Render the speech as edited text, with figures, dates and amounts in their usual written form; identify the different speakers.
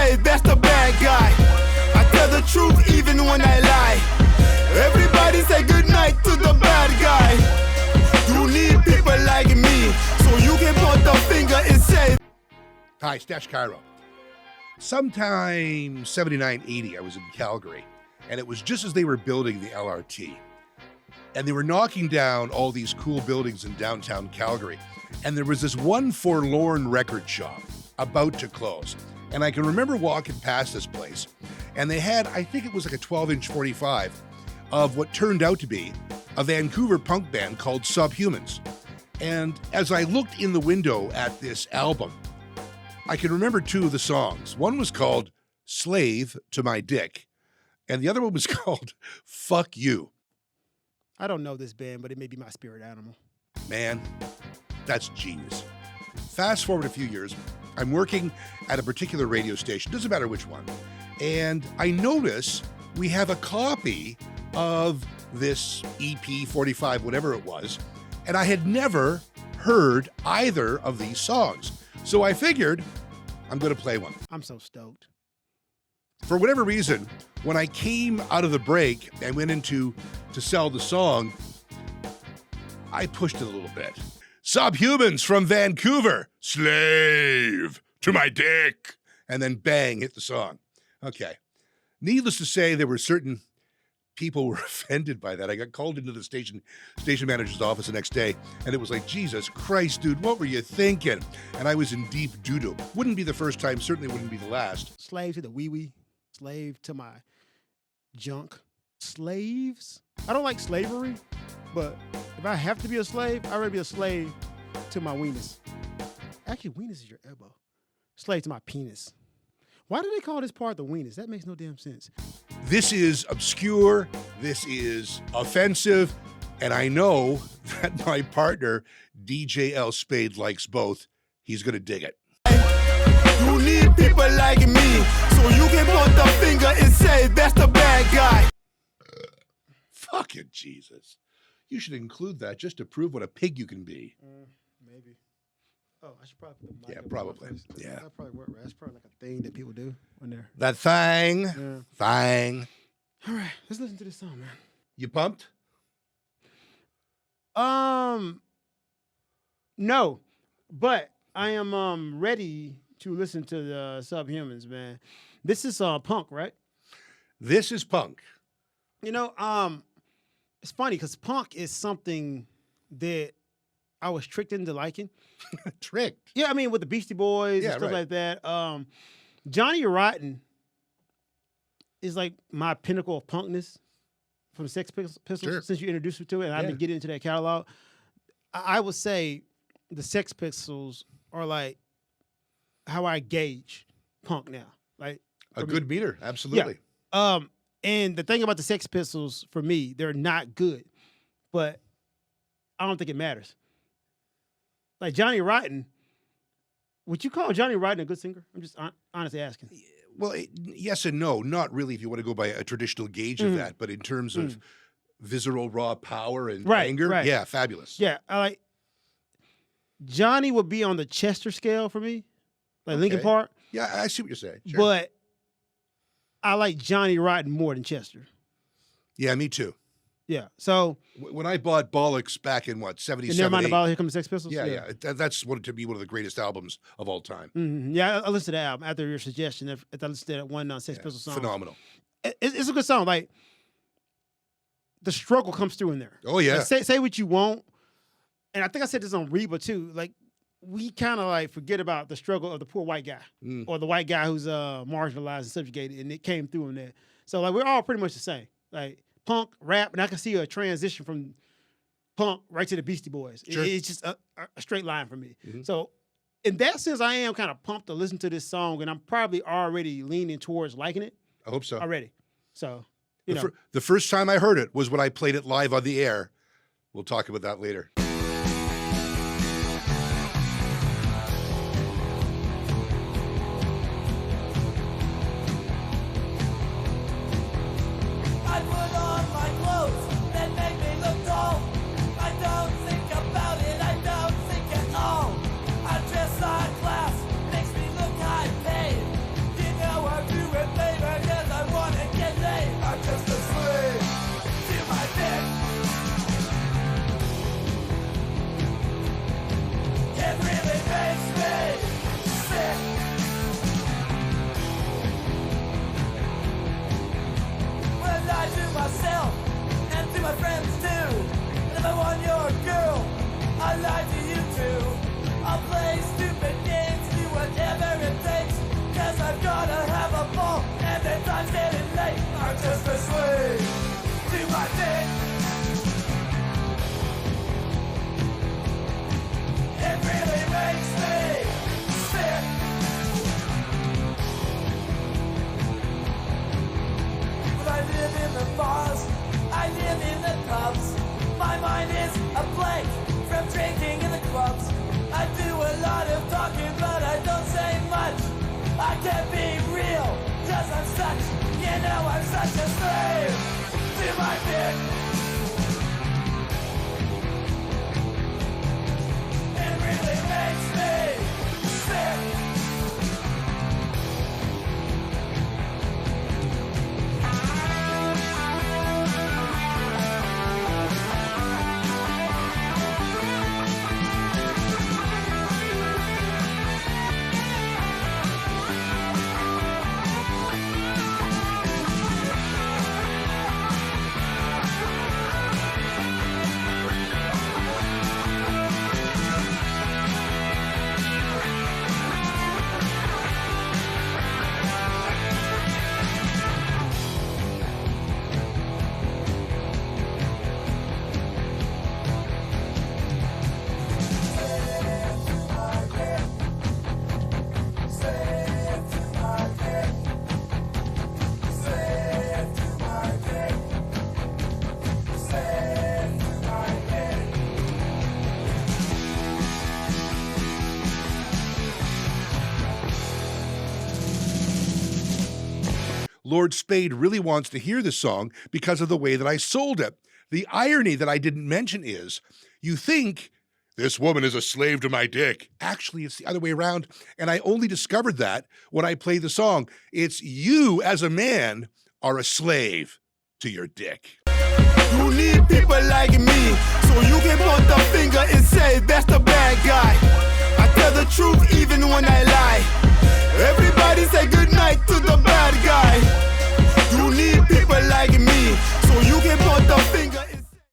Speaker 1: say that's the bad guy. I tell the truth even when I lie. Everybody say goodnight to the bad guy. You need people like me, so you can point the finger and say.
Speaker 2: Hi, Stash Cairo. Sometime 79, 80, I was in Calgary, and it was just as they were building the LRT. And they were knocking down all these cool buildings in downtown Calgary. And there was this one forlorn record shop about to close. And I can remember walking past this place, and they had, I think it was like a 12-inch 45 of what turned out to be a Vancouver punk band called Subhumans. And as I looked in the window at this album, I can remember two of the songs. One was called Slave to My Dick, and the other one was called Fuck You.
Speaker 3: I don't know this band, but it may be my spirit animal.
Speaker 2: Man, that's genius. Fast forward a few years, I'm working at a particular radio station, doesn't matter which one, and I notice we have a copy of this EP 45, whatever it was, and I had never heard either of these songs. So I figured I'm going to play one.
Speaker 3: I'm so stoked.
Speaker 2: For whatever reason, when I came out of the break and went into to sell the song, I pushed it a little bit. Subhumans from Vancouver, Slave to My Dick, and then bang, hit the song. Okay. Needless to say, there were certain people who were offended by that. I got called into the station manager's office the next day, and it was like, Jesus Christ, dude, what were you thinking? And I was in deep doo-doo. Wouldn't be the first time, certainly wouldn't be the last.
Speaker 3: Slave to the wee-wee, slave to my junk. Slaves? I don't like slavery, but if I have to be a slave, I'd rather be a slave to my weenus. Actually, weenus is your elbow. Slave to my penis. Why do they call this part the weenus? That makes no damn sense.
Speaker 2: This is obscure, this is offensive, and I know that my partner, DJ L-Spade, likes both. He's going to dig it.
Speaker 1: You need people like me, so you can point the finger and say that's the bad guy.
Speaker 2: Fucking Jesus. You should include that just to prove what a pig you can be.
Speaker 3: Maybe. Oh, I should probably put the mic
Speaker 2: Yeah,
Speaker 3: up
Speaker 2: probably.
Speaker 3: first.
Speaker 2: Yeah.
Speaker 3: That probably work, right? That's probably like a thing that people do when they're...
Speaker 2: That thing.
Speaker 3: Yeah.
Speaker 2: Thing.
Speaker 3: All right, let's listen to this song, man.
Speaker 2: You pumped?
Speaker 3: No, but I am ready to listen to the Subhumans, man. This is punk, right?
Speaker 2: This is punk.
Speaker 3: You know, it's funny because punk is something that I was tricked into liking.
Speaker 2: Tricked?
Speaker 3: Yeah, I mean, with the Beastie Boys and stuff like that. Johnny Rotten is like my pinnacle of punkness from Sex Pistols
Speaker 2: Sure.
Speaker 3: since you introduced me to it, and I've been getting into that catalog. I would say the Sex Pistols are like how I gauge punk now. Like
Speaker 2: A good meter, absolutely.
Speaker 3: Yeah. And the thing about the Sex Pistols, for me, they're not good, but I don't think it matters. Like Johnny Rotten, would you call Johnny Rotten a good singer? I'm just honestly asking.
Speaker 2: Well, yes and no. Not really if you want to go by a traditional gauge of that, but in terms of visceral raw power and anger, yeah, fabulous.
Speaker 3: Yeah, I like Johnny would be on the Chester scale for me, like Linkin Park.
Speaker 2: Yeah, I see what you're saying. Sure.
Speaker 3: But I like Johnny Rotten more than Chester.
Speaker 2: Yeah, me too.
Speaker 3: Yeah, so
Speaker 2: when I bought Bollocks back in what, 77,
Speaker 3: Never Mind About Here Comes the Sex Pistols.
Speaker 2: Yeah. That's what to be one of the greatest albums of all time.
Speaker 3: Mm-hmm. Yeah, I listened to that album after your suggestion. If I listened to that one Sex Pistols song,
Speaker 2: phenomenal.
Speaker 3: It's a good song. Like the struggle comes through in there.
Speaker 2: Oh yeah.
Speaker 3: Like, say what you want, and I think I said this on Reba too. Like we kind of like forget about the struggle of the poor white guy or the white guy who's marginalized and subjugated, and it came through in there. So like we're all pretty much the same. Like punk, rap, and I can see a transition from punk right to the Beastie Boys.
Speaker 2: Sure.
Speaker 3: It's just a straight line for me. So in that sense, I am kind of pumped to listen to this song, and I'm probably already leaning towards liking it.
Speaker 2: I hope so.
Speaker 3: Already. So, you know.
Speaker 2: The first time I heard it was when I played it live on the air. We'll talk about that later.
Speaker 1: Makes me look high paid. You know It really makes me sick. When I lie to myself and to my friends too. And if I want your girl, I lie to you too. I'll play stupid games, do whatever it takes. Cause I've gotta have a ball, and the time's getting late. I'm just a slave to my dick. It really makes me sick. But I live in the bars, I live in the pubs. My mind is a blank from drinking in the clubs. I do a lot of talking, but I don't say much. I can't be real, cause I'm such, you know I'm such a slave to my dick. It really makes me sick.
Speaker 2: Lord Spade really wants to hear the song because of the way that I sold it. The irony that I didn't mention is, you think, this woman is a slave to my dick. Actually, it's the other way around, and I only discovered that when I played the song. It's you, as a man, are a slave to your dick.
Speaker 1: You need people like me.